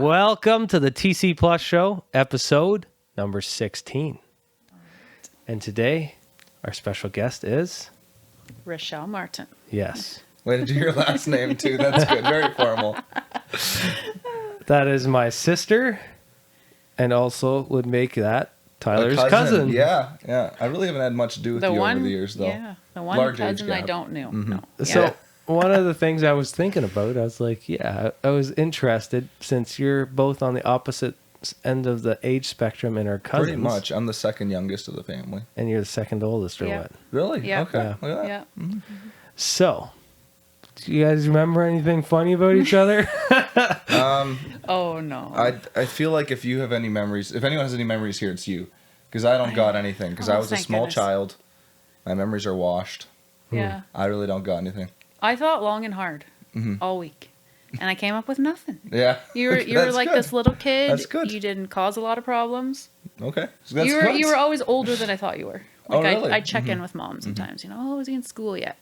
Welcome to the TC Plus Show, episode number 16. And today, our special guest is... Rachelle Martin. Yes. Way to do your last name, too. That's good. Very formal. That is my sister, and also would make that Tyler's cousin. Yeah. I really haven't had much to do with you over the years, though. Yeah, the one Large cousin age I gap. don't know. Mm-hmm. No. Yeah. So one of the things I was thinking about, I was like, I was interested since you're both on the opposite end of the age spectrum and are cousins. Pretty much. I'm the second youngest of the family. And you're the second oldest, or Yeah. what? Really? Yeah. Okay. Yeah. Look at that. Yeah. So, do you guys remember anything funny about each other? Oh no. I feel like if you have any memories, if anyone has any memories here, it's you. Because I don't got anything. Because Oh, I was a thank small goodness. child. My memories are washed. Yeah. I really don't got anything. I thought long and hard Mm-hmm. all week, and I came up with nothing. Yeah. You were That's like good. this little kid. That's good. You didn't cause a lot of problems. Okay. So that's you were good. you were always older than I thought you were. Oh, Like really? I check in with mom sometimes. You know, oh, is he in school yet?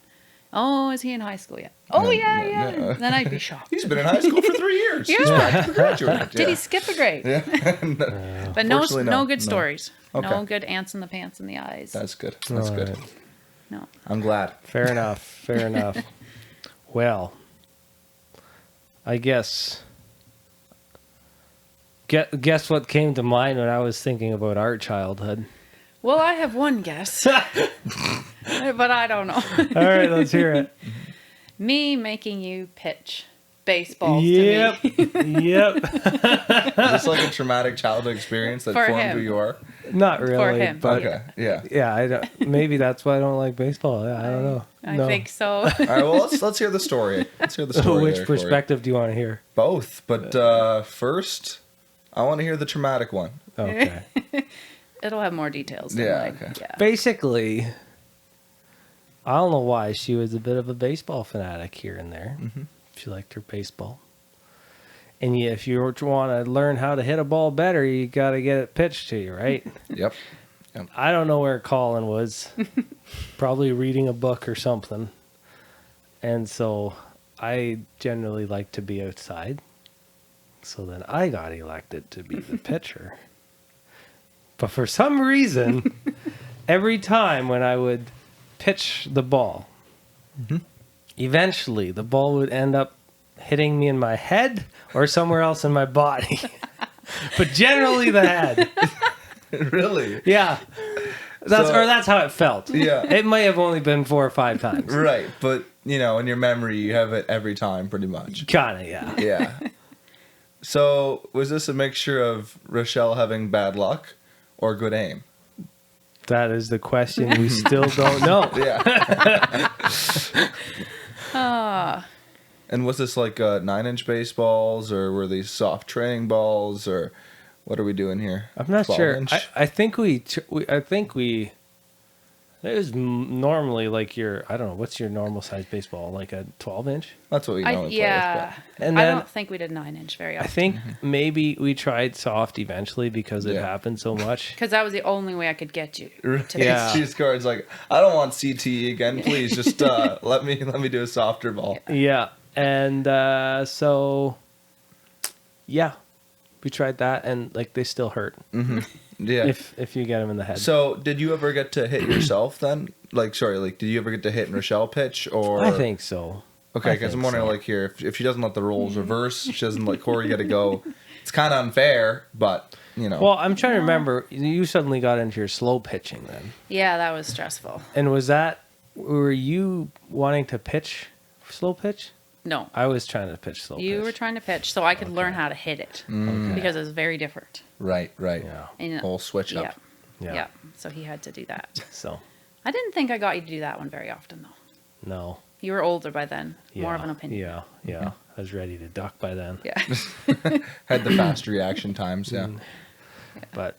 Oh, is he in high school yet? Oh, No, yeah. no. Then I'd be shocked. He's been in high school for 3 years. Yeah. He's practically graduated. Did he skip a grade? Yeah. But no Unfortunately, good no. stories. Okay. No good ants in the pants and the eyes. That's good. That's All good. right. No. I'm glad. Fair enough. Fair enough. Well, I guess. Guess what came to mind when I was thinking about our childhood? Well, I have one guess, but I don't know. All right, let's hear it. Me making you pitch baseballs Yep. to me. Yep. Is this like a traumatic childhood experience that For formed him. who you are? Not really, him. but Okay. Yeah. yeah, I don't, maybe that's why I don't like baseball. Yeah, I don't know. I No. think so. All right. Well, let's hear the story. Let's hear the story. Which there, Corey. perspective do you want to hear? Both, but first, I want to hear the traumatic one. Okay. It'll have more details. Than Yeah, like, okay. Yeah. Basically, I don't know why she was a bit of a baseball fanatic here and there. Mm-hmm. She liked her baseball. And if you want to learn how to hit a ball better, you got to get it pitched to you, right? Yep. I don't know where Colin was. Probably reading a book or something. And so I generally like to be outside. So then I got elected to be the pitcher. But for some reason, every time when I would pitch the ball, eventually the ball would end up hitting me in my head or somewhere else in my body. But generally the head. Really? Yeah. That's how it felt. Yeah. It may have only been 4 or 5 times. Right, but in your memory, you have it every time, pretty much. Kinda, yeah. Yeah. So, was this a mixture of Rachelle having bad luck or good aim? That is the question we still don't know. Yeah. And was this like 9-inch baseballs, or were these soft training balls, or what are we doing here? I'm not sure. 12-inch? I think it was normally like I don't know, what's your normal size baseball? Like a 12-inch? That's what we normally Yeah. play And I then don't think we did 9-inch very I often. think maybe we tried soft eventually because it Yeah. happened so much. Because that was the only way I could get you. with. To Yeah. She's cards like, I don't want CTE again, please. Just let me do a softer ball. Yeah. And so, yeah, we tried that and like they still hurt Yeah. if you get them in the head. So, did you ever get to hit yourself then? Did you ever get to hit and Rachelle pitch? Or I think so. Okay, I because I'm think wondering, so. like, here, if she doesn't let the roles reverse, she doesn't let Corey get to go. It's kind of unfair, but, Well, I'm trying to remember. You suddenly got into your slow pitching then. Yeah, that was stressful. And were you wanting to pitch slow pitch? No. I was trying to pitch slow pitch. You were trying to pitch so I could learn how to hit it. Because it was very different. right. Yeah. And, Whole switch yeah. up. Yeah. So he had to do that. So, I didn't think I got you to do that one very often, though. no. You were older by then. Yeah. More of an opinion. Yeah. I was ready to duck by then. Yeah. Had the fast reaction times, yeah. But,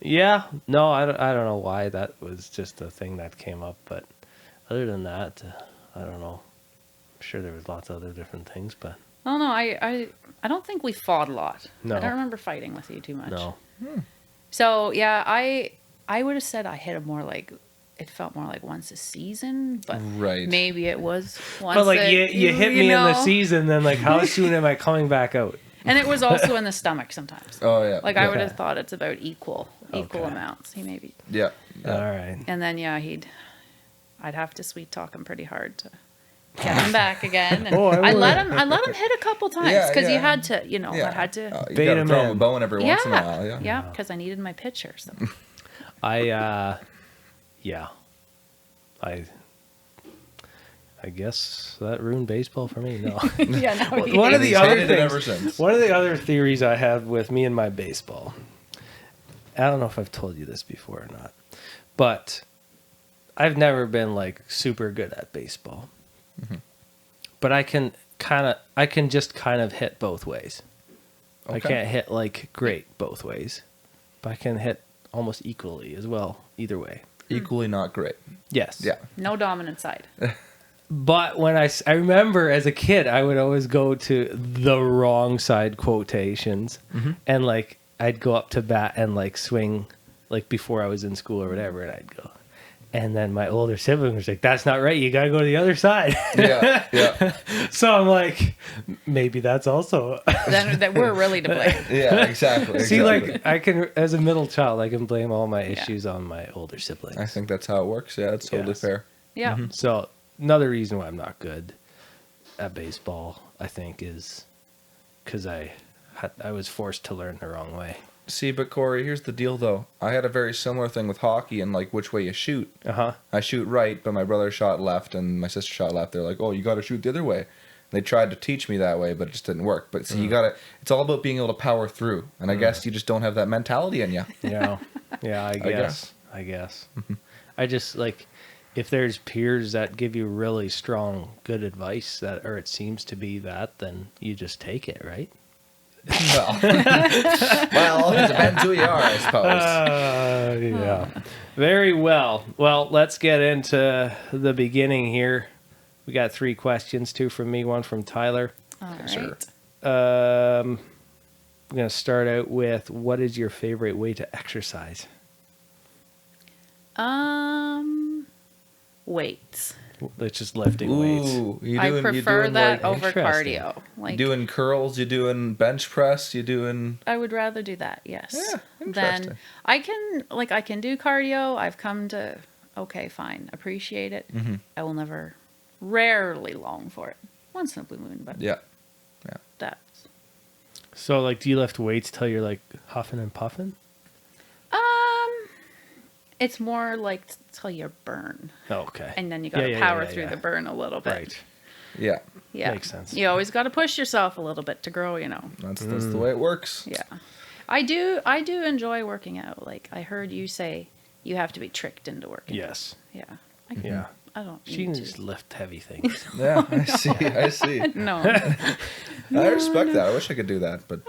yeah. No, I don't know why that was just a thing that came up. But other than that, I don't know. I'm sure there was lots of other different things, but Oh no, I don't think we fought a lot. No. I don't remember fighting with you too much. no. So yeah, I would have said I hit him more like it felt more like once a season, but Right. maybe it was once. But like you hit me in the season, then like how soon am I coming back out? And it was also in the stomach sometimes. Oh yeah. Like yeah. I would have thought it's about equal Okay. amounts. He maybe, Yeah. All right. and then yeah, I'd have to sweet talk him pretty hard to get him back again. And Oh, I I would. let him hit a couple times Yeah, because you yeah. had to, Yeah. I had to. You Bait gotta 'em throw him a in. bone every once in a Yeah, while. Yeah. yeah, because I needed my pitcher. So Yeah. I guess that ruined baseball for me. No. yeah, no, he One of He's the other hated it things, ever since. one of the other theories I have with me and my baseball. I don't know if I've told you this before or not, but I've never been like super good at baseball. But I can just kind of hit both ways. I Okay. can't hit like great both ways, but I can hit almost equally as well either way. Equally not great. Yes. Yeah. no dominant side. But when I remember as a kid, I would always go to the wrong side quotations, and like I'd go up to bat and like swing, like before I was in school or whatever, and I'd go, and then my older sibling was like, "That's not right. You got to go to the other side." Yeah. Yeah. So I'm like, maybe that's also. Then that we're really to blame. Yeah. Exactly. See, exactly. like I can, as a middle child, I can blame all my issues on my older siblings. I think that's how it works. Yeah, it's totally Yes. fair. Yeah, So another reason why I'm not good at baseball, I think, is because I was forced to learn the wrong way. See, but Corey, here's the deal, though. I had a very similar thing with hockey and like which way you shoot. I shoot right, but my brother shot left and my sister shot left. They're like, "Oh, you got to shoot the other way." They tried to teach me that way, but it just didn't work. But see, you gotta. It's all about being able to power through, and I guess you just don't have that mentality in you. Yeah, yeah, I guess. I just like if there's peers that give you really strong, good advice that, or it seems to be that, then you just take it, right? Well, it depends who you are, I suppose. Yeah. Very well. Well, let's get into the beginning here. We got 3 questions, 2 from me, 1 from Tyler. all right. Sure. I'm going to start out with, what is your favorite way to exercise? Weights. It's just lifting weights. Ooh, I prefer that over Interesting. cardio. Like You doing curls? You doing bench press? You doing? I would rather do that. Yes. Yeah, interesting. Then I can do cardio. I've come to fine, appreciate it. Mm-hmm. I will never, rarely long for it. Once in a blue moon, but Yeah. that's So, like, do you lift weights till you're, like, huffing and puffing? it's more like till you burn, Oh, okay. and then you got to power through the burn a little bit. Right. Yeah. Yeah, Makes sense. You always got to push yourself a little bit to grow. That's the way it works. Yeah, I do enjoy working out. Like I heard you say, you have to be tricked into working. Yes. Yeah. Yeah. I don't. She need can to. just lift heavy things. Yeah, I see. I see. No, I respect that. I wish I could do that, but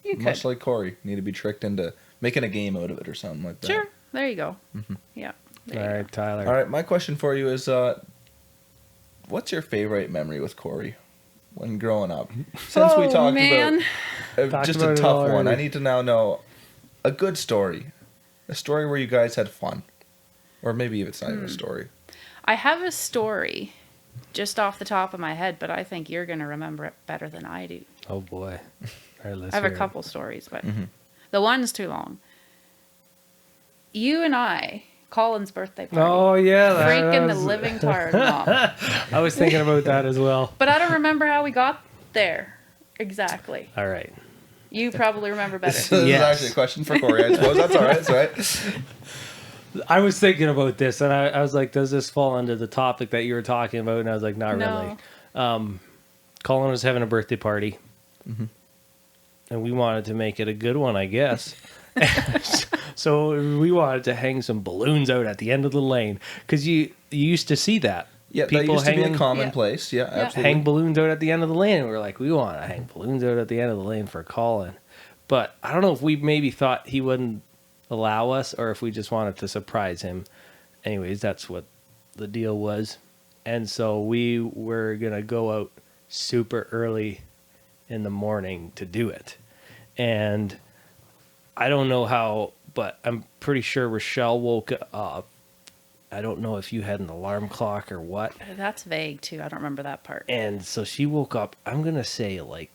you much could. like Corey, need to be tricked into making a game out of it or something like that. Sure. There you go. Yeah. All There you right, Tyler. All right, my question for you is, what's your favorite memory with Corey when growing up? Since we Oh, talked man. about Talked just about a it tough one, I already. need to now know a good story, a story where you guys had fun, or maybe if it's not even a story. I have a story just off the top of my head, but I think you're going to remember it better than I do. Oh, boy. All right, let's I have a hear it. couple stories, but the one's too long. You and I, Colin's birthday party. Oh, yeah. that Freaking the was- living tired mom. I was thinking about that as well. But I don't remember how we got there exactly. All right. You probably remember better. So this Yes. is actually a question for Corey, I suppose. That's all right. That's all right. I was thinking about this, and I was like, does this fall under the topic that you were talking about? And I was like, not No. really. Colin was having a birthday party, and we wanted to make it a good one, I guess. So we wanted to hang some balloons out at the end of the lane, because you used to see that. Yeah, that People used to be hanging- a commonplace. Yeah, absolutely. hang balloons out at the end of the lane. And we were like, we want to hang balloons out at the end of the lane for Colin. But I don't know if we maybe thought he wouldn't allow us or if we just wanted to surprise him. Anyways, that's what the deal was. And so we were going to go out super early in the morning to do it. And I don't know how, but I'm pretty sure Rachelle woke up. I don't know if you had an alarm clock or what. That's vague too. I don't remember that part. And so she woke up, I'm going to say like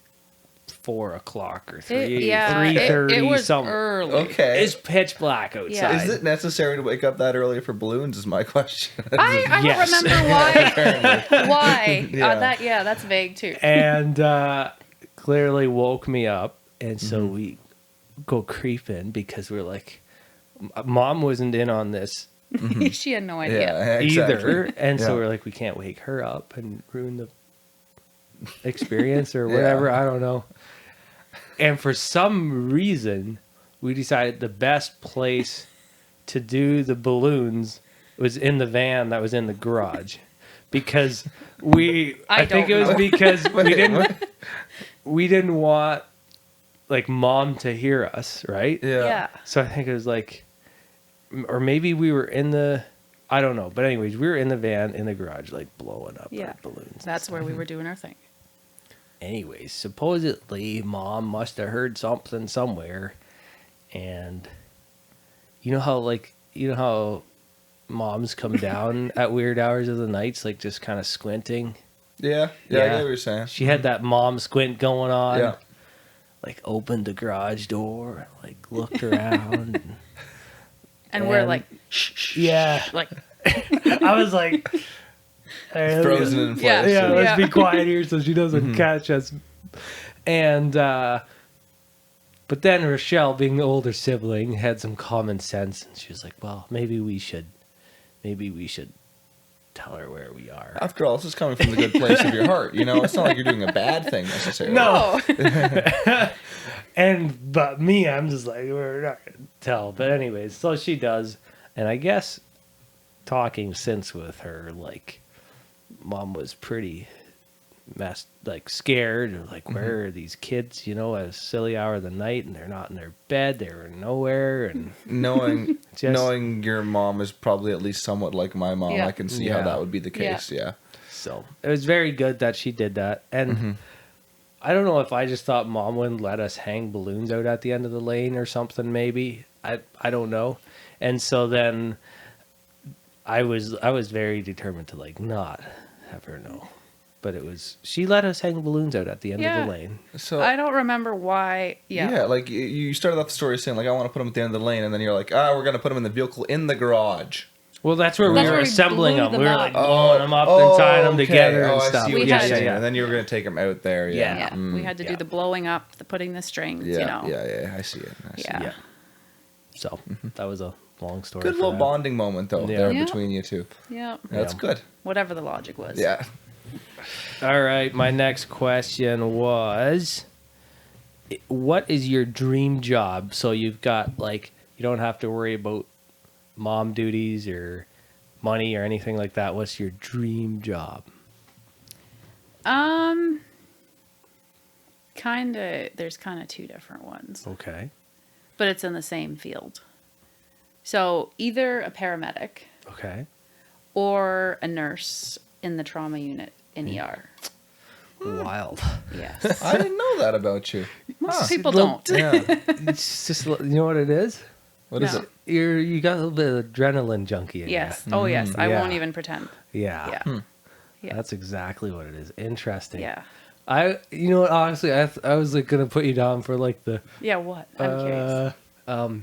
4 o'clock or 3:30 it was something. early. Okay. It's pitch black outside. Yeah. Is it necessary to wake up that early for balloons? Is my question. I Yes. don't remember why. Apparently. Why? Yeah. That's vague too. And clearly woke me up, and so we go creeping because we're like, Mom wasn't in on this She had no idea. Yeah, exactly. either, and so Yeah. we're like, we can't wake her up and ruin the experience or whatever. Yeah. I don't know. And for some reason, we decided the best place to do the balloons was in the van that was in the garage, because I think it was because we didn't want like Mom to hear us, right? Yeah. So I think it was like, or maybe we were in the, I don't know. But anyways, we were in the van in the garage, like blowing up our balloons. That's where we were doing our thing. Anyways, supposedly Mom must have heard something somewhere, and you know how moms come down at weird hours of the nights, like just kind of squinting. Yeah. I get what you're saying. She had that mom squint going on. Yeah. Like opened the garage door, like looked around. And we're like, shh, Yeah. like, I was like, Frozen in place. Yeah, let's Yeah. be quiet here so she doesn't catch us. And but then Rachelle, being the older sibling, had some common sense, and she was like, "Well, maybe we should tell her where we are." After all, this is coming from the good place of your heart. You know, it's not like you're doing a bad thing necessarily. No. oh. But me, I'm just like, we're not gonna tell. But anyways, so she does, and I guess talking since with her, like, Mom was pretty scared, or like, where are these kids, at a silly hour of the night, and they're not in their bed, they were nowhere, and Knowing your mom is probably at least somewhat like my mom, Yeah. I can see how that would be the case. Yeah. so it was very good that she did that. And I don't know if I just thought Mom wouldn't let us hang balloons out at the end of the lane or something, maybe. I don't know. And so then I was very determined to like not have her know. But she let us hang balloons out at the end of the lane. So I don't remember why. Yeah, like you started off the story saying like I want to put them at the end of the lane, and then you're like, we're gonna put them in the vehicle in the garage. Well, that's where we That's were where we assembling blew them. them We were up. like blowing them up and tying them together and I stuff. see We what you're had to- saying. And then you were gonna take them out there. Yeah. Yeah. We had to do the blowing up, the putting the strings, Yeah. Yeah. I see it. Yeah. Yeah. So that was a long story. Good for little that. bonding moment though there Yeah. between you two. Yeah. That's good. Whatever the logic was. Yeah. All right, my next question was, what is your dream job? So you've got like, you don't have to worry about mom duties or money or anything like that. What's your dream job? There's kind of two different ones, Okay. but it's in the same field. So either a paramedic Okay. or a nurse in the trauma unit in ER. Wild. Yes. I didn't know that about you. Most people Look- don't. Yeah. It's just, you know what it is? What is No. it? You got a little bit of adrenaline junkie in Yes. you. Oh, yes. I Yeah. won't even pretend. Yeah. Yeah. Yeah. That's exactly what it is. Interesting. Yeah. You know what, honestly, I was like going to put you down for like the, Yeah. What? I'm curious. I was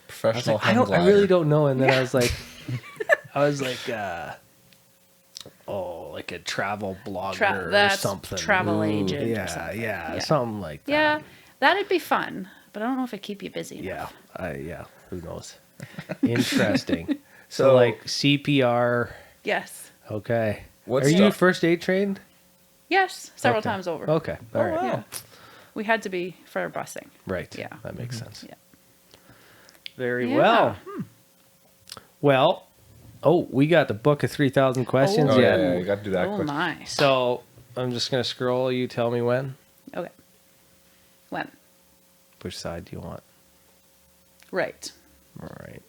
Professional like, hang I glider. really don't know. And then I was like, like a travel blogger or That's something. travel agent or Yeah, something. yeah, Yeah. something like that. Yeah. That'd be fun, but I don't know if it'd keep you busy enough. Yeah, who knows? Interesting. So So- like CPR. Yes. Okay. What Are you stuff- first aid trained? Yes. Several Okay. times over. Okay. All right. wow. Yeah. We had to be for busing. Right. Yeah. That makes sense. Yeah. Very Yeah. well. Well, we got the book of 3,000 questions Oh, yet. yeah, you got to do that Oh quick. my. So I'm just going to scroll. You tell me when. Okay. When? Which side do you want? Right. All right.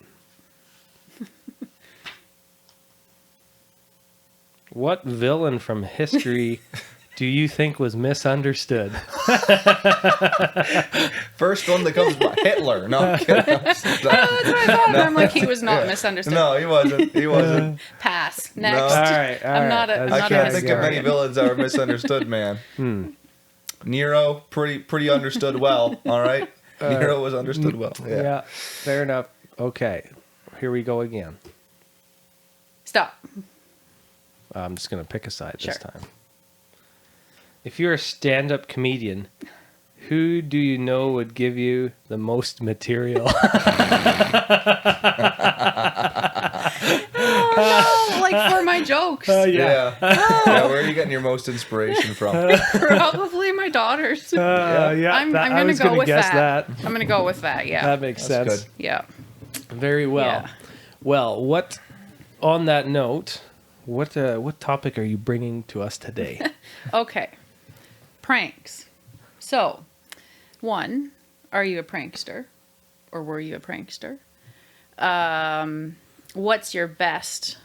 What villain from history do you think was misunderstood? First one that comes by Hitler. No, I'm kidding. That's what I thought. I'm like, he was not misunderstood. No, he wasn't. He wasn't. Pass. No. Next. All right. I'm not a- That's I'm I not can't a think of many historian. villains that were misunderstood, man. Nero, pretty understood well. All right, Nero was understood well. Yeah, fair enough. Okay, here we go again. Stop. I'm just gonna pick a side Sure. this time. If you're a stand-up comedian, who do you know would give you the most material? Oh no, like for my jokes. Yeah. Yeah, where are you getting your most inspiration from? Probably my daughters. Yeah, I'm I gonna was go gonna with guess that. that. I'm gonna go with that. Yeah. That makes That's sense. good. Yeah. Very well. Yeah. Well, what? On that note, what topic are you bringing to us today? Okay. Pranks. So, one, are you a prankster? Or were you a prankster? What's your best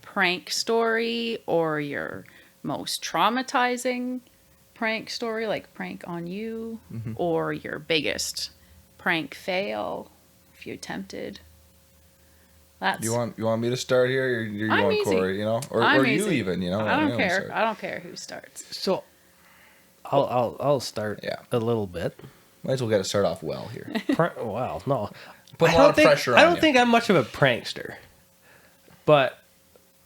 prank story or your most traumatizing prank story, like prank on you, or your biggest prank fail if you attempted? That's You want me to start here, or you I'm want easy. Corey? You know, or I'm you easy. even? You know, I don't anyone care. start. I don't care who starts. So, I'll start Yeah. a little bit. Might as well get it start off well here. Well, no. Put a I lot don't of think, pressure I on don't you. think I'm much of a prankster, but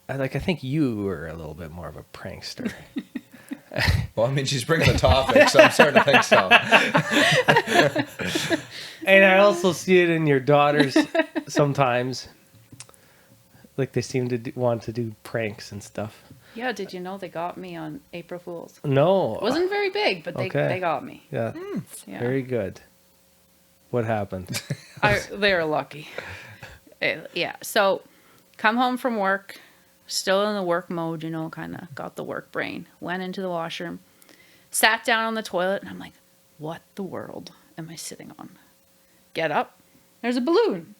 I think you were a little bit more of a prankster. Well, I mean, she's bringing the topic, so I'm starting to think so. And I also see it in your daughters sometimes. Like they seem to want to do pranks and stuff. Yeah, did you know they got me on April Fool's? No. It wasn't very big, but they, Okay. they got me. Yeah. Yeah. Very good. What happened? They were lucky. Yeah. So, come home from work, still in the work mode, kind of got the work brain. Went into the washroom, sat down on the toilet, and I'm like, what the world am I sitting on? Get up. There's a balloon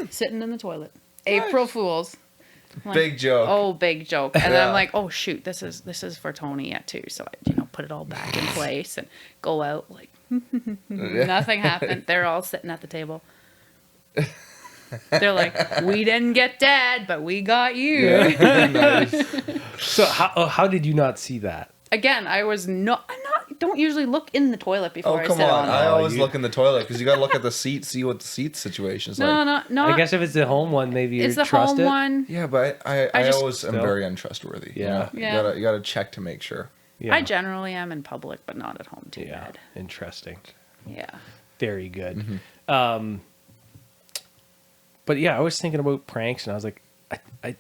sitting in the toilet. April Fool's. I'm like, Big joke. Oh, big joke. And then Yeah. I'm like, oh shoot, this is for Tony yet too. So I, put it all back in place and go out like nothing happened. They're all sitting at the table. They're like, we didn't get Dad, but we got you. Yeah. Nice. So how did you not see that? Again, I'm not don't usually look in the toilet before Oh, I come sit on. on I it. always look in the toilet because you got to look at the seat, see what the seat situation's like. No. I guess if it's the home one, maybe you it's the trust home it. one. Yeah, but I just- always am No. very untrustworthy. Yeah. Yeah. You gotta check to make sure. Yeah. I generally am in public, but not at home too Yeah. bad. Interesting. Yeah. Very good. Mm-hmm. But yeah, I was thinking about pranks, and I was like, I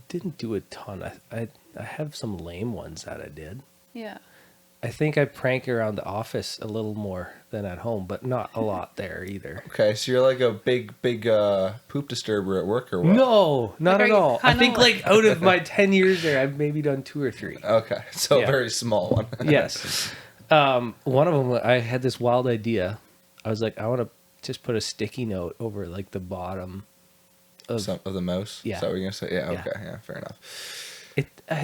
didn't do a ton. I have some lame ones that I did. Yeah. I think I prank around the office a little more than at home, but not a lot there either. Okay, so you're like a big poop disturber at work or what? No, not Like, are at you all. I kinda think like- like out of my 10 years there, I've maybe done 2 or 3. Okay, so Yeah. a very small one. Yes. One of them, I had this wild idea. I was like, I want to just put a sticky note over like the bottom of Some of the mouse? Yeah. Is that what you're going to say? Yeah, Yeah. okay, yeah, fair enough.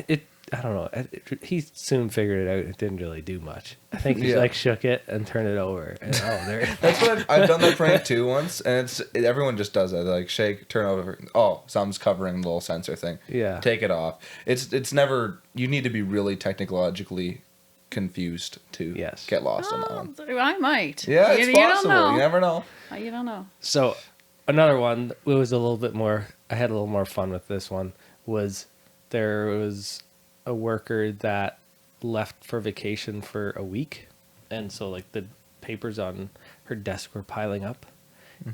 it. I don't know. He soon figured it out. It didn't really do much. I think he Yeah. like shook it and turned it over. And, there. That's what I've done that prank too once, and everyone just does that. They like shake, turn over. Oh, something's covering the little sensor thing. Yeah. Take it off. It's never. You need to be really technologically confused to Yes. get lost on that one. I might. Yeah, it's you don't possible. know. You never know. You don't know. So another one, it was a little bit more. I had a little more fun with this one. There was a worker that left for vacation for a week, and so like the papers on her desk were piling up.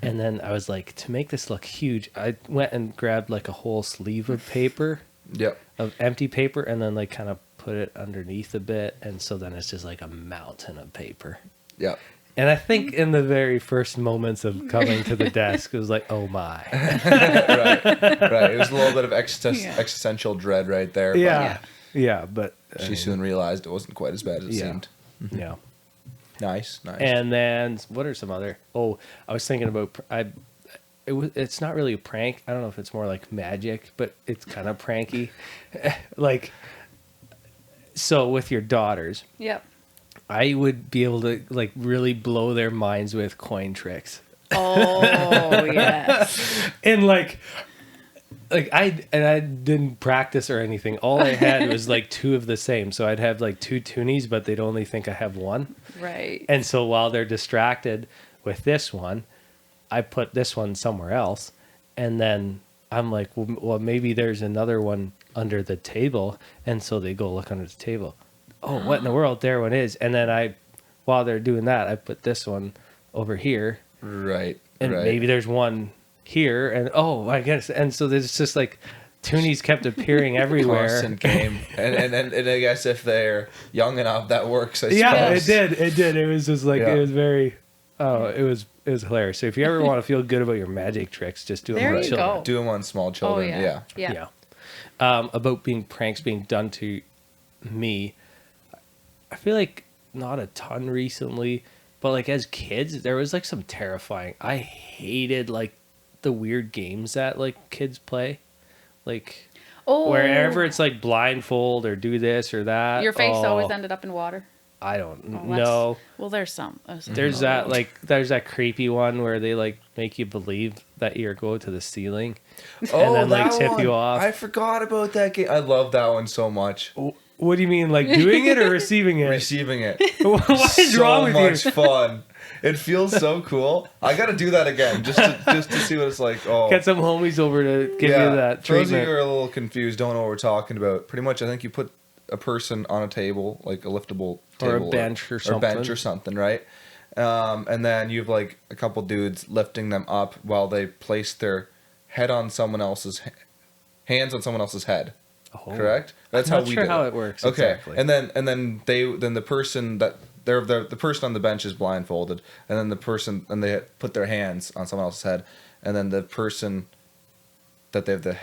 And then I was like, to make this look huge, I went and grabbed like a whole sleeve of paper, Yep. of empty paper, and then like kind of put it underneath a bit, and so then it's just like a mountain of paper. Yep. And I think in the very first moments of coming to the desk, it was like, oh my. Right. It was a little bit of Yeah. existential dread right there. but Yeah. Yeah, but She soon realized it wasn't quite as bad as it Yeah. seemed. yeah. Nice. And then what are some other? Oh, I was thinking about it's not really a prank. I don't know if it's more like magic, but it's kind of pranky. Like, so with your daughters, Yep. I would be able to like really blow their minds with coin tricks. Oh yes. And like like I didn't practice or anything. All I had was like two of the same. So I'd have like two toonies, but they'd only think I have one. Right. And so while they're distracted with this one, I put this one somewhere else. And then I'm like, well, maybe there's another one under the table. And so they go look under the table. Oh, what in the world? There one is. And then while they're doing that, I put this one over here. Right. And right. maybe there's one here. And I guess. And so there's just like toonies kept appeering everywhere. Constant game. and I guess if they're young enough, that works. I Yeah, suppose. it did. It was just like, Yeah. it was very, it was hilarious. So if you ever want to feel good about your magic tricks, just do them There on you children. go. Do them on small children. Oh, yeah. Yeah. About pranks being done to me, I feel like not a ton recently, but like as kids, there was like some terrifying. I hated like the weird games that like kids play, like wherever it's like blindfold or do this or that. Your face always ended up in water. I don't Oh, know. Well, there's some. There's that creepy one where they like make you believe that you're going to the ceiling, and then like that tip one. you off. I forgot about that game. I love that one so much. What do you mean, like doing it or receiving it? Receiving it. What is so wrong with much you? fun. It feels so cool. I got to do that again just to see what it's like. Oh, Get some homies over to give you that For those of you treatment. who are a little confused, don't know what we're talking about. Pretty much, I think you put a person on a table, like a liftable table, Or a bench or something. right? And then you have like a couple dudes lifting them up while they place their head on someone else's hands on someone else's head. Oh. Correct? That's I'm how not we sure do how it. it works Okay, exactly. and then the person that the person on the bench is blindfolded, and then they put their hands on someone else's head, and then the person that they have the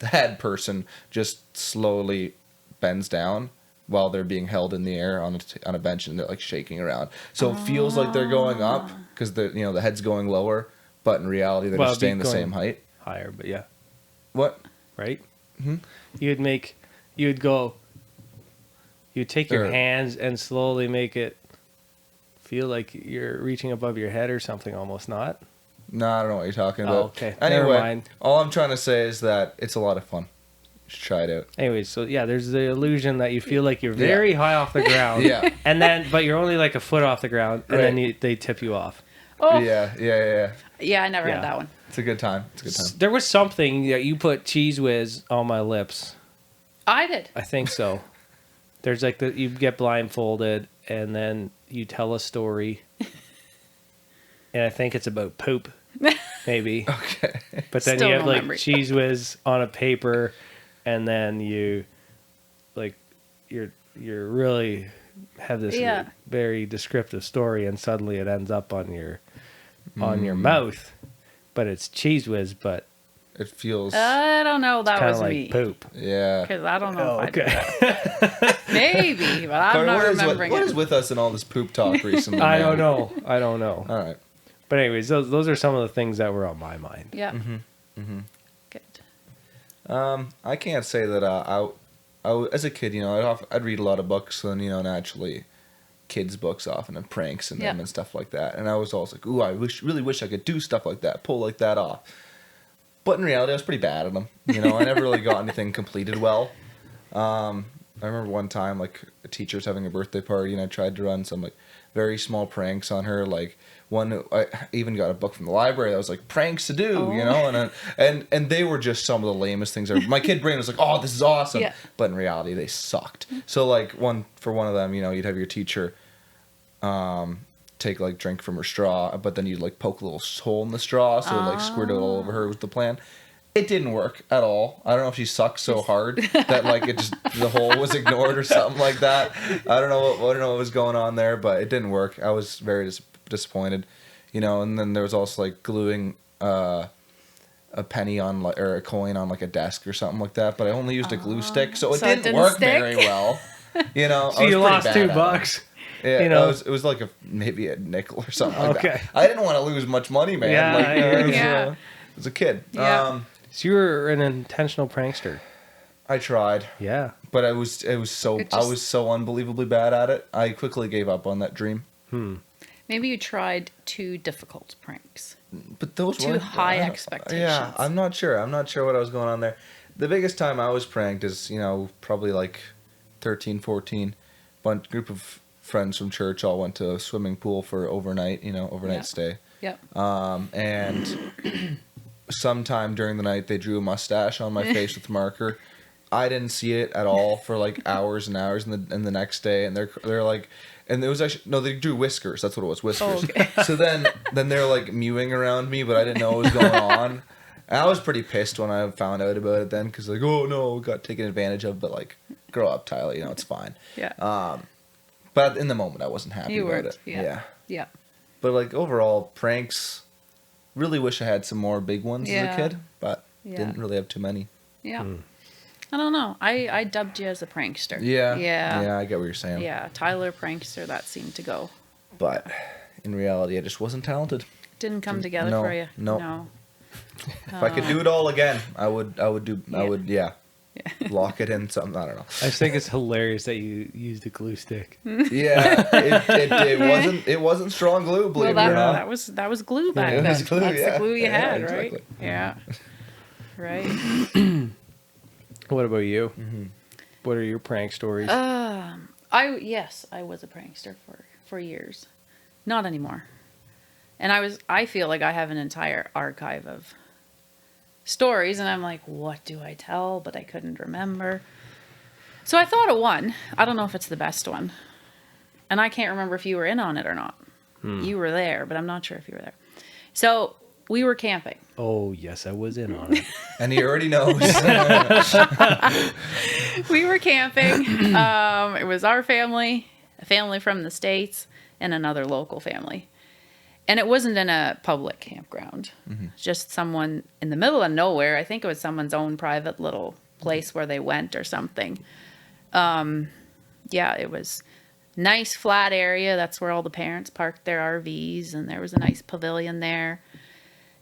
head person just slowly bends down while they're being held in the air on a bench, and they're like shaking around. So it feels like they're going up because the head's going lower, but in reality they're just staying the same height. Higher, but yeah, What? right? Mm-hmm. You'd take your Or- hands and slowly make it feel like you're reaching above your head or something, almost not. No, I don't know what you're talking about. Oh, okay. Never Anyway, mind. all I'm trying to say is that it's a lot of fun. You should try it out. Anyways, so yeah, there's the illusion that you feel like you're very high off the ground. Yeah. And then, but you're only like a foot off the ground, and then they tip you off. Oh. Yeah. Yeah, I never Yeah. had that one. It's a good time. It's a good time. There was something that you put cheese whiz on my lips. I did. I think so. There's like you get blindfolded and then you tell a story. And I think it's about poop, maybe. Okay. But then Still you have no like memory. cheese whiz on a paper, and then you like you're really have this Yeah. very descriptive story, and suddenly it ends up on your mouth. But it's cheese whiz, but It feels. I don't know. That kind was of like me. poop. Yeah. Because I don't know Oh, if I did okay. that. Maybe, but I'm Carter, not what is remembering what it. is with us in all this poop talk recently? I man? don't know. I don't know. All right. But anyways, those are some of the things that were on my mind. Yeah. Mm-hmm. Good. I can't say that I as a kid, I'd read a lot of books, and naturally, kids' books often and pranks in them Yeah. and stuff like that. And I was always like, ooh, I really wish I could do stuff like that, pull like that off. But in reality, I was pretty bad at them. I never really got anything completed well. I remember one time, like, a teacher was having a birthday party, and I tried to run some, like, very small pranks on her. Like, I even got a book from the library that was, like, pranks to do, and they were just some of the lamest things ever. My kid brain was like, oh, this is awesome. Yeah. But in reality, they sucked. So, like, one of them, you'd have your teacher take, like, drink from her straw, but then you'd, like, poke a little hole in the straw so it, like, squirt it all over her was the plan. It didn't work at all. I don't know if she sucked so hard that like the hole was ignored or something like that. I don't know what was going on there, but it didn't work. I was very disappointed, And then there was also like gluing a penny on or a coin on like a desk or something like that. But I only used a glue stick, so it didn't work stick? very well. So you lost $2. Yeah, it was like maybe a nickel or something like that. I didn't want to lose much money, man. Yeah, like, I hear you. I was a kid. Yeah. So you were an intentional prankster. I tried, Yeah. but I was so unbelievably bad at it. I quickly gave up on that dream. Maybe you tried too difficult pranks. But those Too weren't high I don't- expectations. Yeah, I'm not sure. I'm not sure what I was going on there. The biggest time I was pranked is, probably like 13, 14. Group of friends from church all went to a swimming pool for overnight, overnight Yeah. stay. Yep. And sometime during the night they drew a mustache on my face with marker. I didn't see it at all for like hours and hours, and the next day, and they're like, and it was actually no, they drew whiskers. That's what it was, whiskers. Oh, okay. So then they're like mewing around me, but I didn't know what was going on. And I was pretty pissed when I found out about it then, because like, oh no, got taken advantage of. But like, grow up, Tyler. It's fine. Yeah. But in the moment, I wasn't happy You about weren't, it. yeah. Yeah. But like overall, pranks. Really wish I had some more big ones as a Yeah. kid, but Yeah. didn't really have too many. Yeah. I don't know. I dubbed you as a prankster. Yeah. Yeah. Yeah, I get what you're saying. Yeah. Tyler prankster, that seemed to go. But in reality, I just wasn't talented. Didn't come together No, for you. no. No. If I could do it all again, I would Yeah. lock it in something. I don't know. I just think it's hilarious that you used a glue stick. Yeah, it wasn't strong glue, believe Well, it or not. that was glue back it then. was glue, That's yeah. the glue you Yeah, had, exactly. right? Yeah. Right. What about you? What are your prank stories? I was a prankster for years. Not anymore. And I feel like I have an entire archive of stories, and I'm like, what do I tell? But I couldn't remember. So I thought of one. I don't know if it's the best one. And I can't remember if you were in on it or not. You were there, but I'm not sure if you were there. So we were camping. Oh, yes, I was in on it. And he already knows. We were camping. It was our family, a family from the States, and another local family. And it wasn't in a public campground. Just someone in the middle of nowhere. I think it was someone's own private little place where they went or something. Yeah, it was nice flat area. That's where all the parents parked their RVs, and there was a nice pavilion there.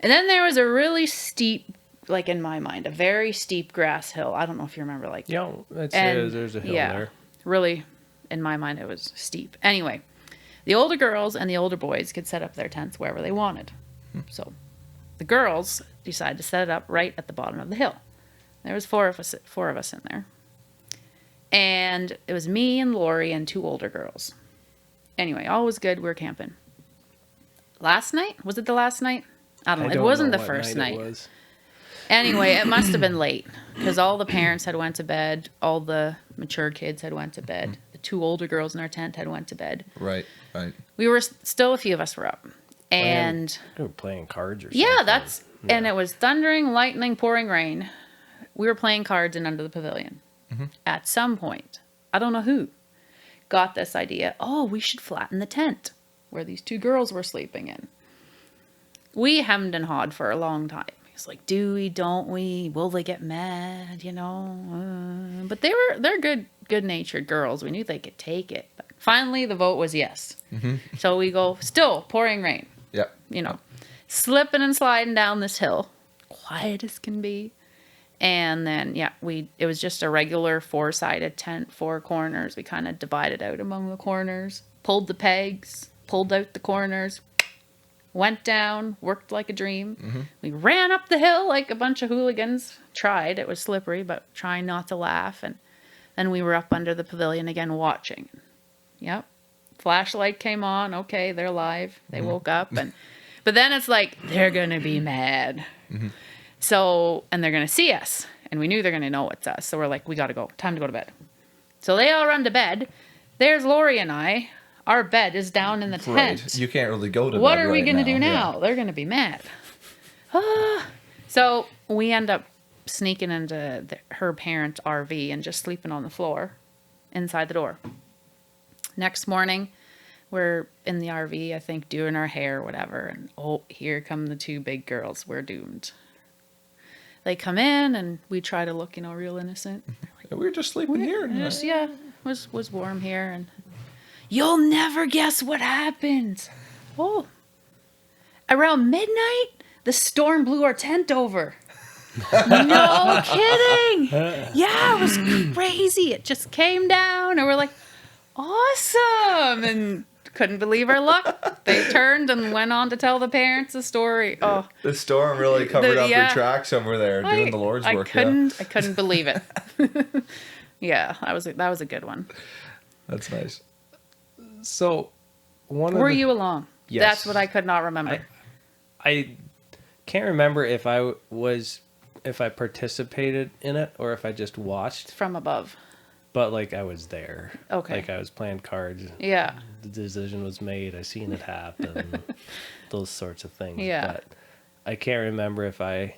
And then there was a really steep, like in my mind, a very steep grass hill. I don't know if you remember, like Yeah, there's a hill there. Really, in my mind, it was steep. Anyway, the older girls and the older boys could set up their tents wherever they wanted. So the girls decided to set it up right at the bottom of the hill. There was four of us in there. And it was me and Lori and two older girls. Anyway, all was good. We were camping. Last night? Was it the last night? I don't know. It wasn't the first night. It was. Anyway, it must have been late because all the parents had went to bed. All the mature kids had went to bed. The two older girls in our tent had went to bed. Right. We were still, a few of us were up. And We were playing cards or something. yeah, and it was thundering, lightning, pouring rain. We were playing cards in under the pavilion. At some point, I don't know who, got this idea. Oh, we should flatten the tent where these two girls were sleeping in. We hemmed and hawed for a long time. It's like, do we, don't we? Will they get mad? But they're good-natured girls. We knew they could take it. But finally, the vote was yes. So we go, still pouring rain. Yep. Slipping and sliding down this hill, quiet as can be. And then, it was just a regular 4-sided tent, 4 corners. We kind of divided out among the corners, pulled the pegs, pulled out the corners, went down, worked like a dream. We ran up the hill like a bunch of hooligans. Tried. It was slippery, but trying not to laugh. And then we were up under the pavilion again watching. Yep. Flashlight came on. Okay, they're live. They woke up. But then it's like, they're going to be mad. So, and they're going to see us. And we knew they're going to know it's us. So we're like, we got to go. Time to go to bed. So they all run to bed. There's Lori and I. Our bed is down in the tent. Right. You can't really go to What bed are we right going to do Yeah. now? They're going to be mad. So we end up sneaking into her parents' RV and just sleeping on the floor inside the door. Next morning, we're in the RV, I think, doing our hair or whatever. And here come the two big girls. We're doomed. They come in and we try to look, real innocent. We were just sleeping here. Was warm here. And you'll never guess what happened. Oh, around midnight, the storm blew our tent over. No kidding. Yeah, it was crazy. It just came down and we're like, awesome. And Couldn't believe our luck. They turned and went on to tell the parents the story. Oh, The storm really covered up your yeah. tracks over there, doing the Lord's work. I couldn't believe it. Yeah, that was a good one. That's nice. So, Were you along? Yes. That's what I could not remember. I can't remember if I participated in it or if I just watched, From above. but like I was there. Okay. Like I was playing cards. Yeah. The decision was made. I seen it happen. Those sorts of things. Yeah. But I can't remember if I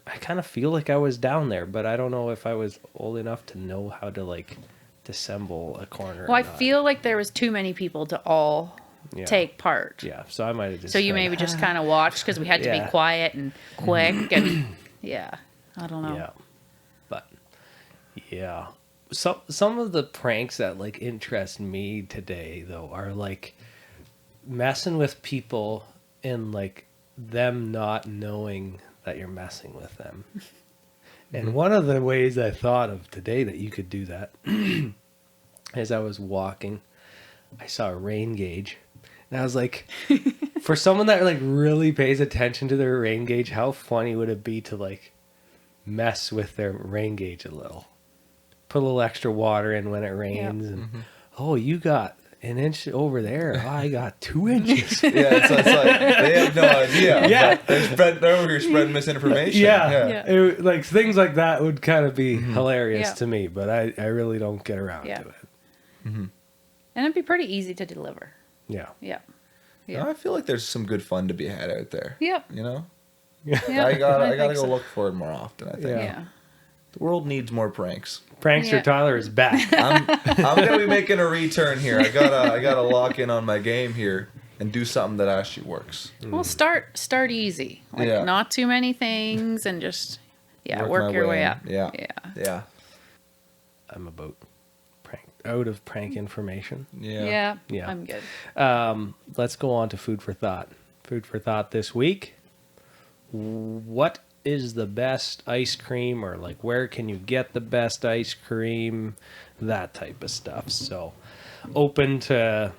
kind of feel like I was down there, but I don't know if I was old enough to know how to like dissemble a corner. Well, I feel like there was too many people to all take part. Yeah, so I might have just. So you maybe just kind of watched because we had to be quiet and quick and yeah, I don't know. Yeah, but yeah, some of the pranks that like interest me today though are like messing with people and like them not knowing that you're messing with them. And one of the ways I thought of today that you could do that as I was walking, I saw a rain gauge. And I was like, for someone that like really pays attention to their rain gauge, how funny would it be to like mess with their rain gauge a little? Put a little extra water in when it rains. And, oh, you got an inch over there. Oh, I got 2 inches. Yeah, it's like they have no idea. Yeah. They're over here spreading misinformation. Yeah. Like things like that would kind of be hilarious to me, but I really don't get around to it. Mm-hmm. And it'd be pretty easy to deliver. Yeah. Yeah. Yeah. I feel like there's some good fun to be had out there. Yep. You know? Yeah. I gotta think go so. look for it more often, I think. Yeah. The world needs more pranks. Prankster Tyler is back. I'm gonna be making a return here. I gotta lock in on my game here and do something that actually works. Well, start easy. Like not too many things and just work your way up. Yeah. I'm out of prank information. Yeah. I'm good. Let's go on to food for thought. Food for thought this week. What is the best ice cream, or like where can you get the best ice cream? That type of stuff. So open to,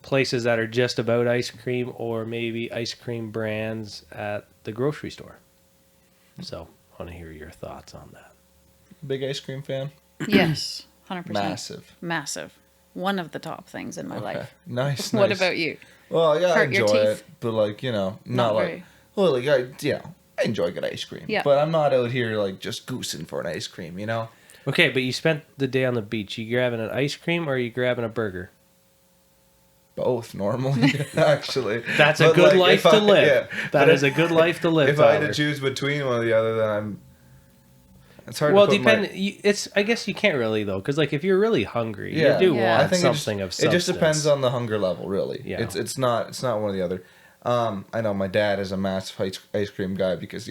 places that are just about ice cream, or maybe ice cream brands at the grocery store. So I want to hear your thoughts on that. Big ice cream fan? Yes. 100%. Massive. One of the top things in my life. Nice. What about you? Well, yeah, Hurt I your enjoy teeth? it, but like, not like, very. well, like, I enjoy good ice cream. Yeah. But I'm not out here like just goosing for an ice cream, Okay, but you spent the day on the beach. You grabbing an ice cream or are you grabbing a burger? Both normally, actually. That's a good life to live. That is a good life to live. If I had to choose between one or the other, then it's hard. Well, to put it's. I guess you can't really though, because like if you're really hungry, Yeah. you do Yeah. want I think something of substance. It just depends on the hunger level, really. Yeah. It's not one or the other. I know my dad is a massive ice cream guy because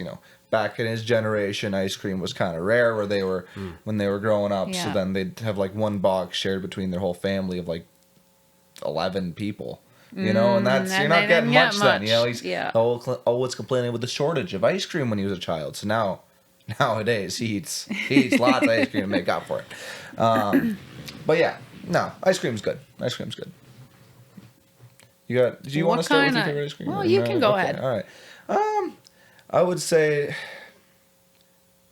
back in his generation, ice cream was kind of rare where they were when they were growing up. Yeah. So then they'd have like one box shared between their whole family of like 11 people. And that's and you're they not getting didn't get much then. much. He's always complaining with the shortage of ice cream when he was a child. So nowadays he eats lots of ice cream to make up for it. But yeah, no, ice cream's good. Ice cream's good. Do you want to start with your favorite ice cream? Well, you can go ahead. All right. I would say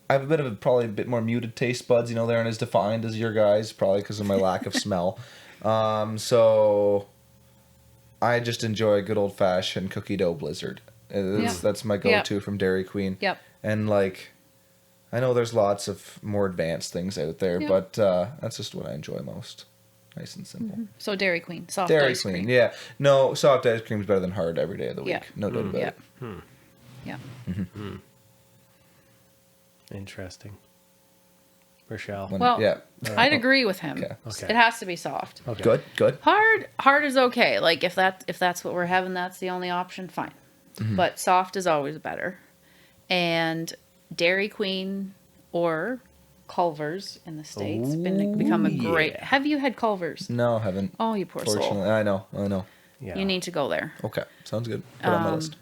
I have probably a bit more muted taste buds. They aren't as defined as your guys, probably because of my lack of smell. So I just enjoy a good old fashioned cookie dough blizzard. That's my go-to from Dairy Queen. Yep. And like, I know there's lots of more advanced things out there, but that's just what I enjoy most. Nice and simple. Mm-hmm. So Dairy Queen, soft Dairy ice Queen, cream. yeah. No, soft ice cream is better than hard every day of the week. Yeah. No doubt about it. Yeah. Interesting. Rachelle. Well, I'd agree with him. Okay. It has to be soft. Okay. Good. Hard is okay. Like if that's what we're having, that's the only option. Fine. But soft is always better. And Dairy Queen or Culver's in the States become a great. yeah. Have you had Culver's? No, I haven't. Oh, you poor Fortunately, soul. I know. Yeah. You need to go there. Okay, sounds good. Put it on my list.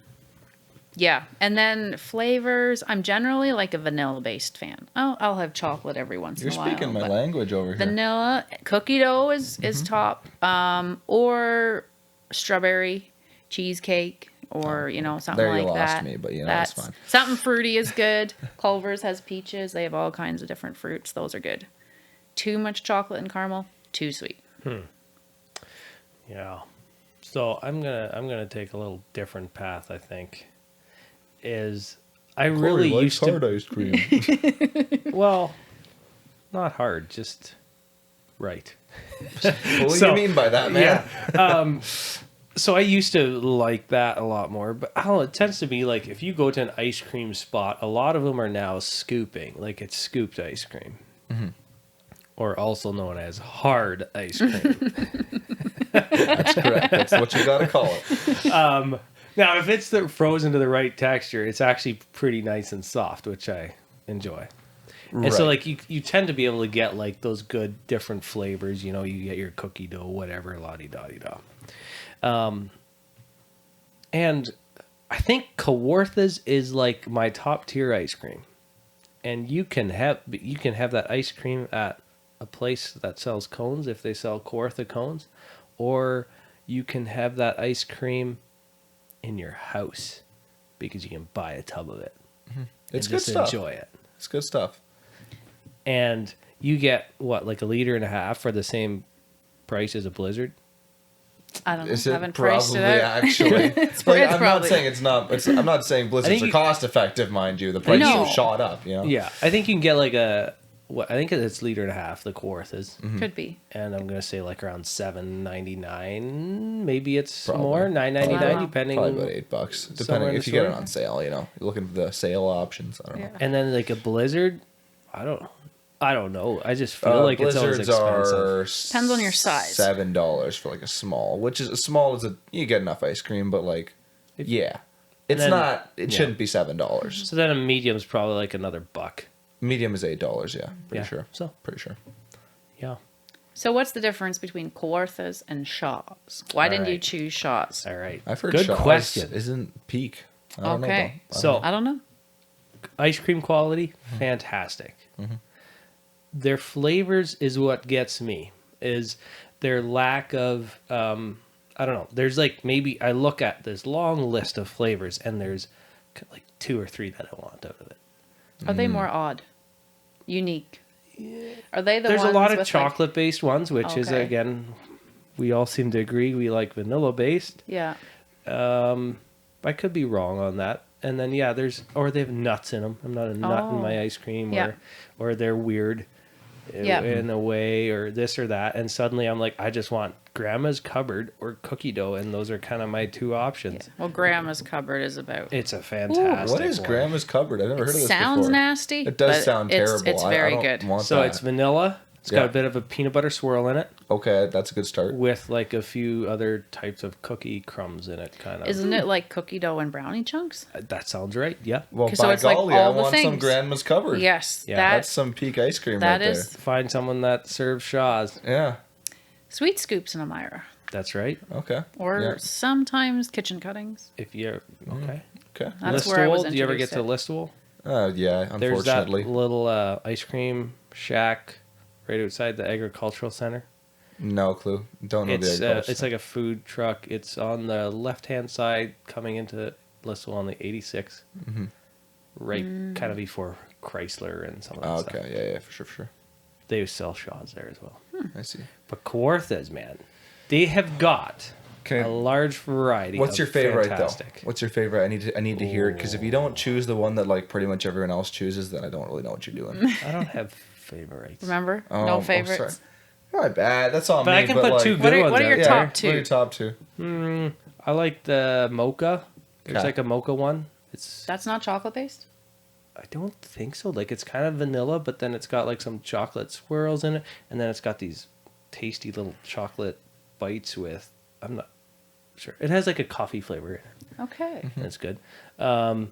Yeah. And then flavors, I'm generally like a vanilla-based fan. I'll have chocolate every once You're in a while. speaking my but language over here. vanilla, cookie dough is top. Or strawberry cheesecake or, something There you like lost that. me, but that's fine. Something fruity is good. Culver's has peaches. They have all kinds of different fruits. Those are good. Too much chocolate and caramel, too sweet. Yeah. So I'm gonna take a little different path. I think is I really used to hard ice cream. well, not hard, just right. What do you mean by that, man? Yeah. So I used to like that a lot more, but it tends to be like if you go to an ice cream spot, a lot of them are now scooping, like it's scooped ice cream, or also known as hard ice cream. That's correct. That's what you got to call it. Now, if it's frozen to the right texture, it's actually pretty nice and soft, which I enjoy. And so, like, you tend to be able to get, like, those good different flavors. You get your cookie dough, whatever, la-di-da-di-da. And I think Kawarthas is, like, my top-tier ice cream. And you can have that ice cream at a place that sells cones, if they sell Kawartha cones. Or you can have that ice cream in your house because you can buy a tub of it. It's and good just stuff. Enjoy it. It's good stuff. And you get like 1.5 liters for the same price as a Blizzard. I don't know. Is it Haven't priced probably it out. actually? It's I'm probably- not saying it's not. I'm not saying Blizzards are cost effective, mind you. The prices No. have shot up. Yeah, I think you can get like I think it's 1.5 liters, the Kawarthas. Could be. And I'm gonna say like around $7.99. Maybe it's Probably. more $9.99 Wow. depending. Probably about $8, somewhere depending in if the you get it store. on sale. You're looking for the sale options. I don't know. And then like a Blizzard, I don't know. I just feel like it's always Blizzards expensive. Depends on your size. $7 for like a small, which is as small as you get enough ice cream, but like, yeah, it's then- not. It yeah. shouldn't be $7. So then a medium's probably like another $1. Medium is $8. Yeah, pretty Yeah, sure. so. Pretty sure. Yeah. So what's the difference between Kawarthas and Shaw's? Why didn't you right. choose Shaw's? All right. I've heard Good Shaw's question. isn't peak. I don't know, Okay. though. So I don't know. ice cream quality, fantastic. Their flavors is what gets me. Is their lack of I don't know. There's like maybe I look at this long list of flavors and there's like 2 or 3 that I want out of it. Are they more odd? Unique? Are they the There's ones a lot of with, chocolate based ones, which is Okay. again, we all seem to agree we like vanilla based. Yeah. I could be wrong on that. And then or they have nuts in them. I'm not a nut in my ice cream, Yeah. or they're weird Yeah. in a way, or this or that. And suddenly I'm like, I just want Grandma's Cupboard or cookie dough, and those are kind of my 2 options. Well, Grandma's Cupboard is about. It's a fantastic. What is one. Grandma's Cupboard? I've never heard of this Sounds before. nasty. It does but sound terrible. It's I very don't good. want So that. it's vanilla. It's got a bit of a peanut butter swirl in it, Okay, that's a good start. with like a few other types of cookie crumbs in it, kind of. Isn't it like cookie dough and brownie chunks? That sounds right. Yeah. Well, So by it's like golly, I all the want some things. Grandma's Cupboard. Yes. Yeah, That's some peak ice cream that right is Find someone that serves Shaw's. there. Yeah. sweet scoops in a Myra. That's right. Okay. Or Yeah. sometimes kitchen cuttings. If you're okay. Okay. That's where I was Listowel, do you ever get introduced to Listowel? Yeah, There's that unfortunately. little ice cream shack right outside the agricultural center. No clue. Don't know It's the egg it's like a food truck. It's on the left hand side coming into Listowel on the 86, right, kind of before Chrysler and some of that Oh, stuff. okay, yeah, for sure. They sell Shaw's there as well. I see. But Kawarthas, man, they have got Can a large variety. What's of your favorite fantastic. though? What's your favorite? I need to hear it because if you don't choose the one that like pretty much everyone else chooses, then I don't really know what you're doing. I don't have favorites. Remember? Oh, No oh, favorites. sorry. My bad. That's on But me. I can put like, 2 What good are- ones what are out your there. top What are your top 2? I like the mocha. There's Okay. like a mocha one. It's That's not chocolate based? I don't think so. Like it's kind of vanilla, but then it's got like some chocolate swirls in it, and then it's got these tasty little chocolate bites with. I'm not sure. It has like a coffee flavor in it. Okay. That's good. And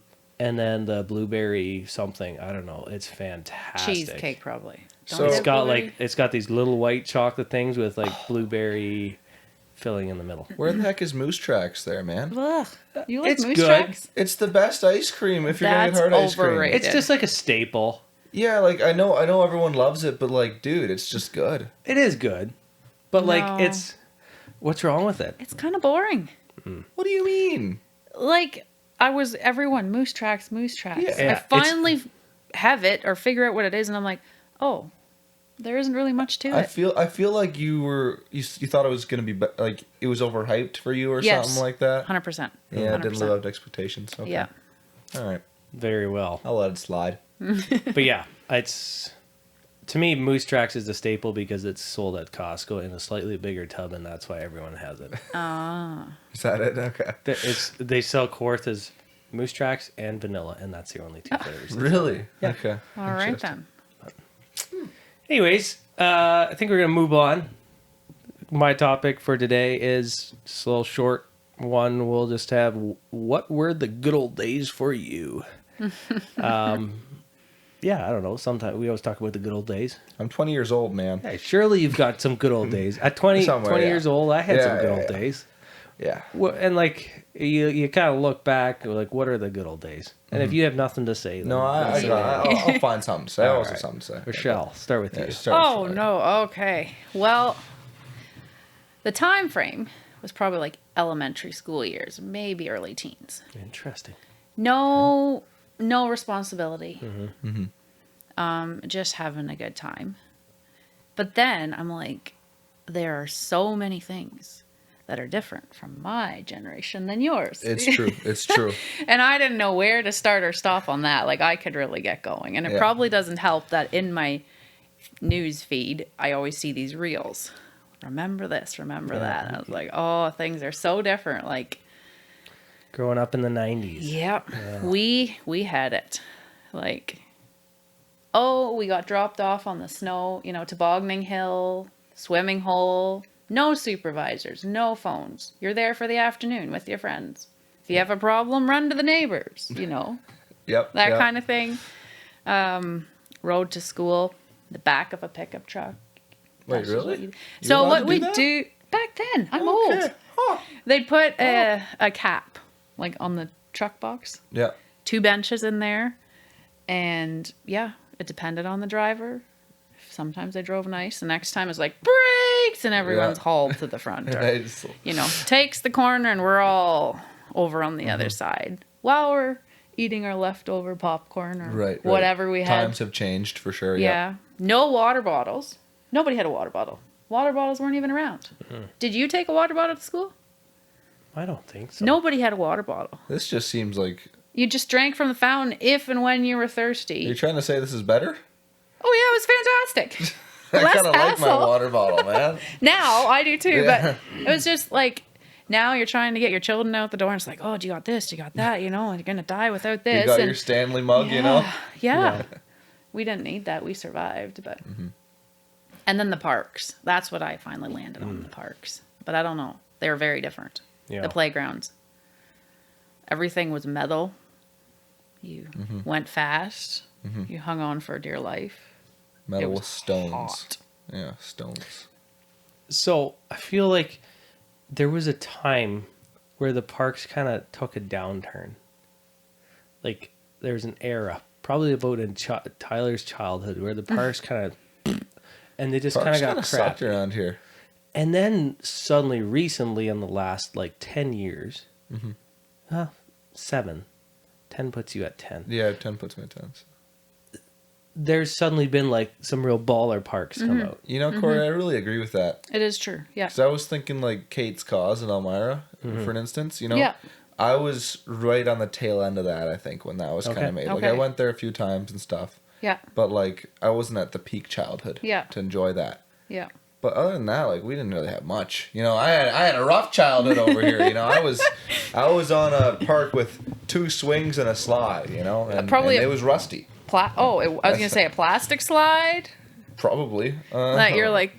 then the blueberry something. I don't know. It's fantastic. Cheesecake probably. Don't So- they It's have got blueberry? like it's got these little white chocolate things with like blueberry filling in the middle. Where the heck is Moose Tracks there, man? Ugh. You like It's Moose good. Tracks? It's the best ice cream if you're gonna get That's hard ice cream. overrated. It's just like a staple. Yeah, like I know everyone loves it, but like, dude, it's just good. It is good, but No. like it's what's wrong with it? It's kind of boring. What do you mean? Like, everyone, Moose Tracks, Moose Tracks. Yeah, I it's- finally have it or figure out what it is, and I'm like, oh, there isn't really much to I it. feel like you thought it was gonna be like it was overhyped for you or Yes. something like that. 100%. Yeah, it didn't live up to expectations. Okay. Yeah. All right, Very well. I'll let it slide. But yeah, it's to me Moose Tracks is the staple because it's sold at Costco in a slightly bigger tub, and that's why everyone has it. Is that it? Okay. They sell Quarth as Moose Tracks and vanilla, and that's the only two flavors. Really? Yeah. Okay. All right, Interesting. then. Anyways, I think we're gonna move on. My topic for today is just a little short one. We'll just have what were the good old days for you? Yeah, I don't know. Sometimes we always talk about the good old days. I'm 20 years old, man. Hey, surely you've got some good old days. At 20 Somewhere, yeah. years old, I had Yeah, some good yeah, old yeah. days. Yeah. Well, and like you kind of look back, like what are the good old days? And if you have nothing to say, then No, that's it. I'll find something to say. I All always have right. something to say. Rachelle, start with Yeah, you. start Oh, with no. Okay. Well, the time frame was probably like elementary school years, maybe early teens. Interesting. No responsibility. Mm-hmm. Just having a good time. But then I'm like, there are so many things that are different from my generation than yours. It's true. It's true. And I didn't know where to start or stop on that. Like, I could really get going. And it Yeah. probably doesn't help that in my news feed, I always see these reels. Remember this, remember that. And I was like, oh, things are so different. Like, Growing up in the 90s. yep, we had it. Like, oh, we got dropped off on the snow, tobogganing hill, swimming hole. No supervisors, no phones. You're there for the afternoon with your friends. If you have a problem, run to the neighbors, Yep. that kind of thing. Rode to school, the back of a pickup truck. Wait, That's just really? what you- You So allowed what to we that? do back then, I'm Okay. old. Huh. They'd put a cap like on the truck box, Yeah. 2 benches in there, and yeah, it depended on the driver. Sometimes they drove nice. The next time it's like brakes, and everyone's Yeah. hauled to the front. Or, Nice. takes the corner, and we're all over on the other side while we're eating our leftover popcorn or Right. whatever we had. Times have changed for sure. Yeah. No water bottles. Nobody had a water bottle. Water bottles weren't even around. Did you take a water bottle to school? I don't think so. Nobody had a water bottle. This just seems like. You just drank from the fountain if and when you were thirsty. Are you trying to say this is better? Oh yeah, it was fantastic. I Less kind of like my hassle. water bottle, man. Now I do too, Yeah. but it was just like now you're trying to get your children out the door and it's like, oh, do you got this? Do you got that? And you're gonna die without this. You got and your Stanley mug, yeah. Yeah. We didn't need that. We survived, but and then the parks. That's what I finally landed on, the parks. But I don't know. They were very different. Yeah. The playgrounds. Everything was metal. You went fast. You hung on for dear life. Metal It was with stones. hot. Yeah, stones. So I feel like there was a time where the parks kind of took a downturn. Like there was an era, probably about in Tyler's childhood, where the parks kind of, and they just kind Parks of got kind of crap. sucked around here. And then suddenly, recently, in the last like 10 years, 7, 10 puts you at 10. Yeah, 10 puts me at 10. There's suddenly been like some real baller parks come out. You know, Corey, I really agree with that. It is true. Yeah. Because I was thinking like Kate's Cause in Elmira, for an instance. You know, Yeah. I was right on the tail end of that, I think, when that was Okay. kind of made. Like, Okay. I went there a few times and stuff. Yeah. But, like, I wasn't at the peak childhood Yeah. to enjoy that. Yeah. But other than that, like, we didn't really have much. You know, I had a rough childhood over here. You know, I was on a park with 2 swings and a slide. You know, and Probably and a- it was rusty. I was gonna say a plastic slide Probably. that you're like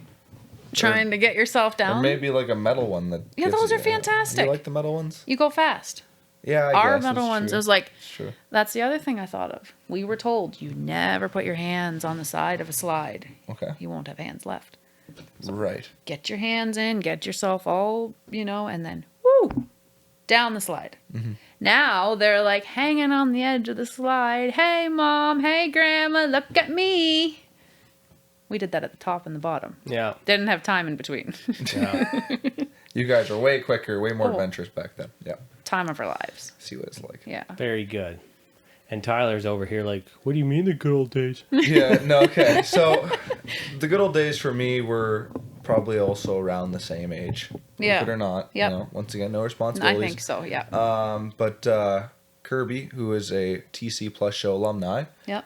trying to get yourself Or down. maybe like a metal one that. Yeah, gets those you, are fantastic. You like the metal ones? You go fast. Yeah, I Our guess metal it's ones, true. it was like It's true. that's the other thing I thought of. We were told you never put your hands on the side of a slide. Okay. You won't have hands left. Right. Get your hands in, get yourself all, and then woo, down the slide. Mm-hmm. Now they're like hanging on the edge of the slide. Hey, Mom. Hey, Grandma. Look at me. We did that at the top and the bottom. Yeah. Didn't have time in between. Yeah. You guys are way quicker, way more adventurous back then. Yeah. Time of our lives. See what it's like. Yeah. Very good. And Tyler's over here like, what do you mean the good old days? Yeah, no, okay. So the good old days for me were probably also around the same age. Yeah. Believe it or not. Yep. You know, once again, no responsibilities. I think so, yeah. But Kirby, who is a TC Plus Show alumni, Yep.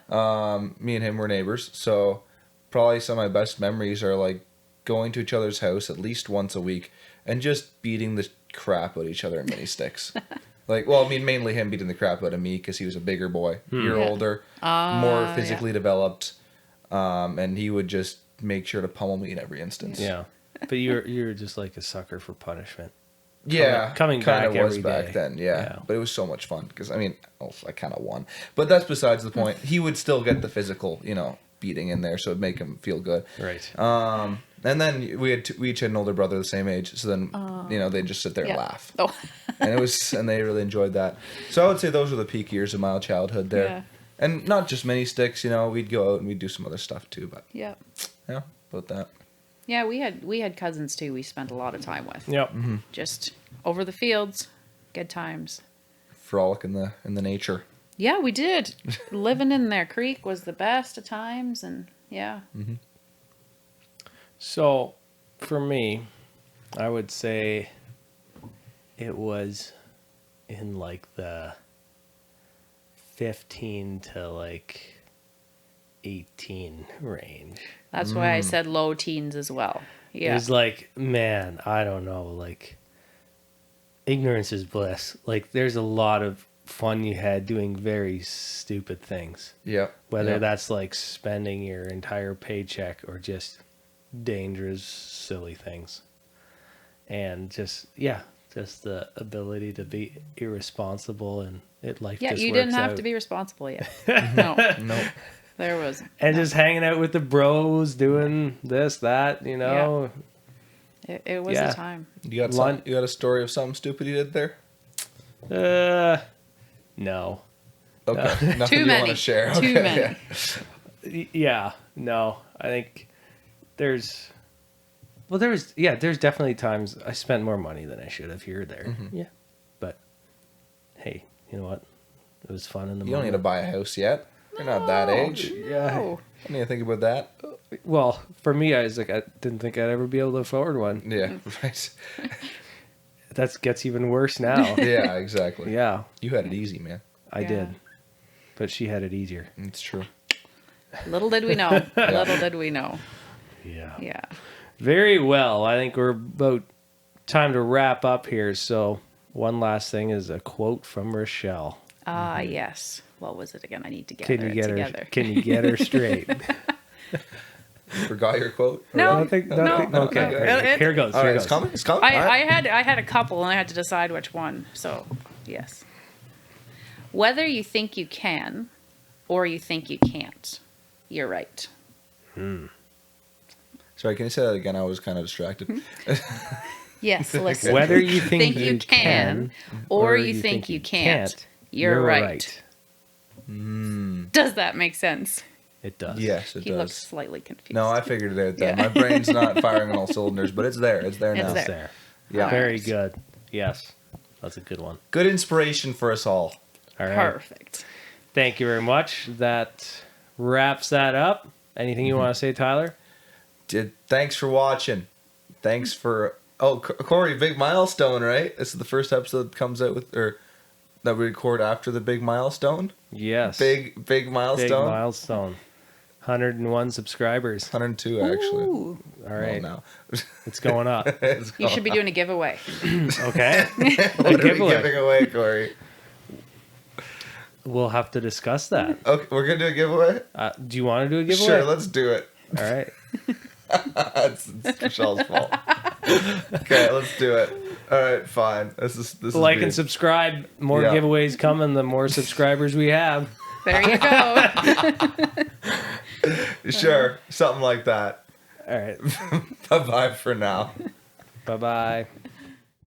me and him were neighbors. So probably some of my best memories are like going to each other's house at least once a week and just beating the crap out of each other in mini sticks. Like, well, I mean, mainly him beating the crap out of me because he was a bigger boy, year Yeah. older, more physically developed, and he would just make sure to pummel me in every instance. Yeah. But you're just like a sucker for punishment. Yeah, Coming kind back of was every back day. then. Yeah. Yeah. But it was so much fun because I mean, I kind of won, but that's besides the point. He would still get the physical, beating in there, so it'd make him feel good. Right. And then we each had an older brother the same age, so then they'd just sit there and Yeah. laugh, Oh. and they really enjoyed that. So I would say those were the peak years of my childhood there, Yeah. and not just mini sticks. We'd go out and we'd do some other stuff too. But Yeah. yeah, about that. Yeah, we had cousins too we spent a lot of time with. Yep. Mm-hmm. Just over the fields. Good times. Frolic in the nature. Yeah, we did. Living in their creek was the best of times, and yeah. So, for me, I would say it was in like the 15 to like 18 range. That's why I said low teens as well. It Yeah. was like, man, I don't know, like ignorance is bliss. Like there's a lot of fun you had doing very stupid things. Yeah. Whether yeah. that's like spending your entire paycheck or just dangerous, silly things. And just the ability to be irresponsible and life Yeah, just you works didn't have out. to be responsible yet. No, Nope. there was. And just hanging out with the bros, doing this, that, It was Yeah. a time. You got a story of something stupid you did there? No. Okay. Nothing Too you many. want to share. Too Okay, many. yeah. Yeah, no. I think there's definitely times I spent more money than I should have here or there. Mm-hmm. Yeah. But hey, you know what? It was fun in the You don't need moment. to buy a house yet. You're not that age. Yeah. Oh, I need to think about that. Well, for me, I was like, I didn't think I'd ever be able to afford one. Yeah, right. That gets even worse now. Yeah, exactly. Yeah, You had it easy, man. I Yeah. did. But she had it easier. It's true. little did we know. Little did we know. Yeah. Yeah. Very well. I think we're about time to wrap up here. So one last thing is a quote from Rachelle. Yes. What was it again? I need to get Can it you get together. her? Can you get her straight? Forgot your quote? No. Nothing. no, Okay. no. Here goes. All Here right, it's goes. coming. It's coming. I All right. I had a couple and I had to decide which one. So, yes. Whether you think you can or you think you can't, you're right. Sorry, can you say that again? I was kind of distracted. Yes, listen. Whether you think you can or you think you can't, you're right. Does that make sense? It does. Yes, it He does. looks slightly confused. No, I figured it out then. Yeah. My brain's not firing on all cylinders, but it's there. It's there It's now. there. It's there. Yeah. Very good. Yes. That's a good one. Good inspiration for us all. All right. Perfect. Thank you very much. That wraps that up. Anything you want to say, Tyler? Thanks for watching. Thanks for... Oh, Corey, big milestone, right? This is the first episode that comes out with... Or that we record after the big milestone? Yes. Big milestone? Big milestone. 101 subscribers. 102, actually. Ooh. All right. Well, It's going up. It's You should be doing a giveaway. Okay. What are we giveaway. giving away, Corey? We'll have to discuss that. Okay, we're going to do a giveaway? Do you want to do a giveaway? Sure, let's do it. All right. it's Rachelle's fault. Okay, let's do it. All right, fine. This is Like weird. and subscribe. More Yeah. giveaways coming, the more subscribers we have. There you go. Sure, something like that. All right. Bye-bye for now. Bye-bye.